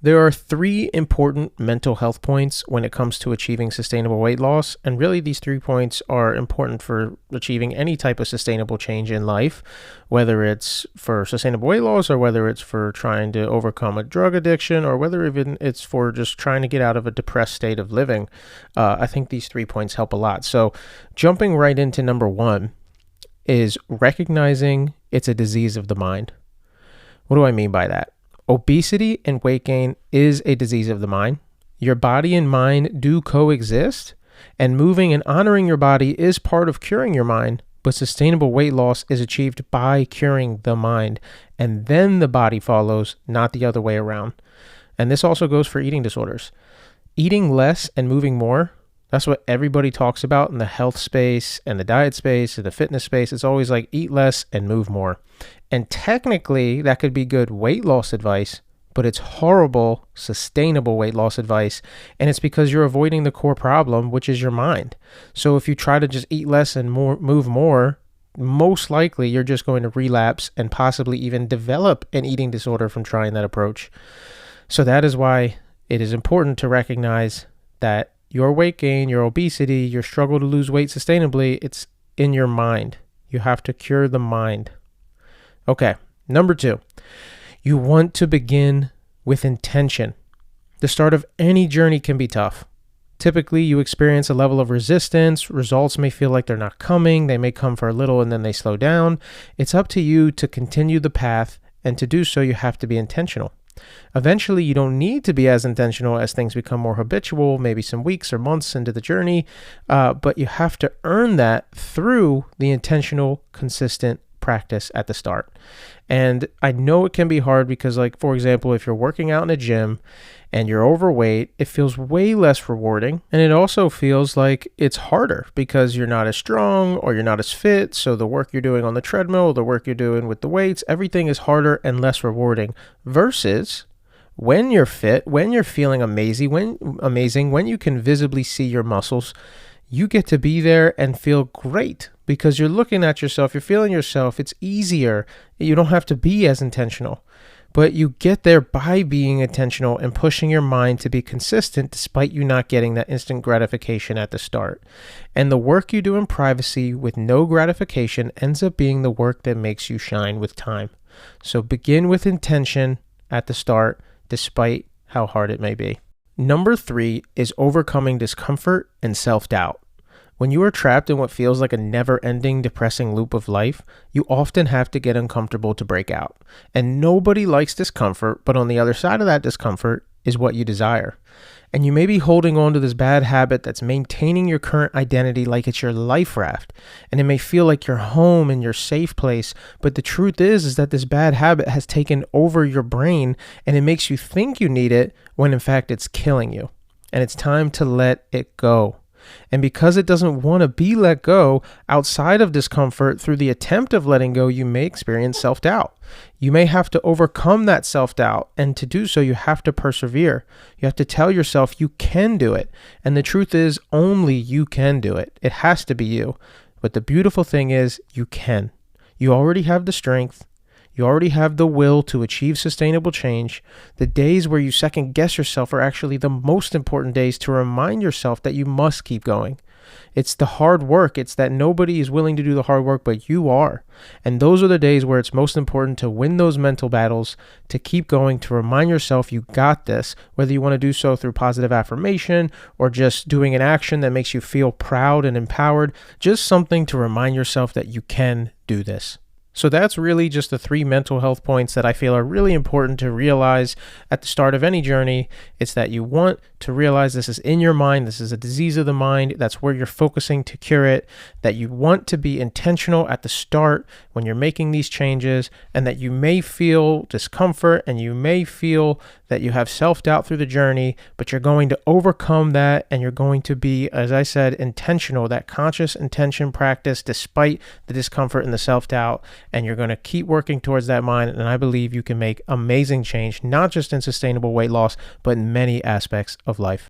There are three important mental health points when it comes to achieving sustainable weight loss. And really, these 3 points are important for achieving any type of sustainable change in life, whether it's for sustainable weight loss or whether it's for trying to overcome a drug addiction or whether even it's for just trying to get out of a depressed state of living. I think these 3 points help a lot. So jumping right into number one is recognizing it's a disease of the mind. What do I mean by that? Obesity and weight gain is a disease of the mind. Your body and mind do coexist, and moving and honoring your body is part of curing your mind, but sustainable weight loss is achieved by curing the mind, and then the body follows, not the other way around. And this also goes for eating disorders. Eating less and moving more, that's what everybody talks about in the health space and the diet space and the fitness space. It's always like eat less and move more. And technically, that could be good weight loss advice, but it's horrible, sustainable weight loss advice. And it's because you're avoiding the core problem, which is your mind. So if you try to just eat less and move more, most likely you're just going to relapse and possibly even develop an eating disorder from trying that approach. So that is why it is important to recognize that your weight gain, your obesity, your struggle to lose weight sustainably, it's in your mind. You have to cure the mind. Okay, number two, you want to begin with intention. The start of any journey can be tough. Typically, you experience a level of resistance. Results may feel like they're not coming. They may come for a little and then they slow down. It's up to you to continue the path, and to do so, you have to be intentional. Eventually, you don't need to be as intentional as things become more habitual, maybe some weeks or months into the journey, but you have to earn that through the intentional, consistent practice at the start. And I know it can be hard because, like, for example, if you're working out in a gym and you're overweight, it feels way less rewarding. And it also feels like it's harder because you're not as strong or you're not as fit. So the work you're doing on the treadmill, the work you're doing with the weights, everything is harder and less rewarding versus when you're fit, when you're feeling amazing, when you can visibly see your muscles, you get to be there and feel great because you're looking at yourself, you're feeling yourself. It's easier. You don't have to be as intentional, but you get there by being intentional and pushing your mind to be consistent despite you not getting that instant gratification at the start. And the work you do in privacy with no gratification ends up being the work that makes you shine with time. So begin with intention at the start, despite how hard it may be. Number three is overcoming discomfort and self-doubt. When you are trapped in what feels like a never-ending depressing loop of life, you often have to get uncomfortable to break out. And nobody likes discomfort, but on the other side of that discomfort is what you desire. And you may be holding on to this bad habit that's maintaining your current identity like it's your life raft. And it may feel like your home and your safe place, but the truth is that this bad habit has taken over your brain and it makes you think you need it when in fact it's killing you. And it's time to let it go. And because it doesn't want to be let go, outside of discomfort, through the attempt of letting go, you may experience self-doubt. You may have to overcome that self-doubt, and to do so, you have to persevere. You have to tell yourself you can do it. And the truth is, only you can do it. It has to be you. But the beautiful thing is, you can. You already have the strength. You already have the will to achieve sustainable change. The days where you second guess yourself are actually the most important days to remind yourself that you must keep going. It's the hard work. It's that nobody is willing to do the hard work, but you are. And those are the days where it's most important to win those mental battles, to keep going, to remind yourself you got this, whether you want to do so through positive affirmation or just doing an action that makes you feel proud and empowered, just something to remind yourself that you can do this. So that's really just the three mental health points that I feel are really important to realize at the start of any journey. It's that you want to realize this is in your mind. This is a disease of the mind. That's where you're focusing to cure it. That you want to be intentional at the start when you're making these changes, and that you may feel discomfort and you may feel that you have self-doubt through the journey, but you're going to overcome that, and you're going to be, as I said, intentional, that conscious intention practice despite the discomfort and the self-doubt. And you're going to keep working towards that mind. And I believe you can make amazing change, not just in sustainable weight loss, but in many aspects of life.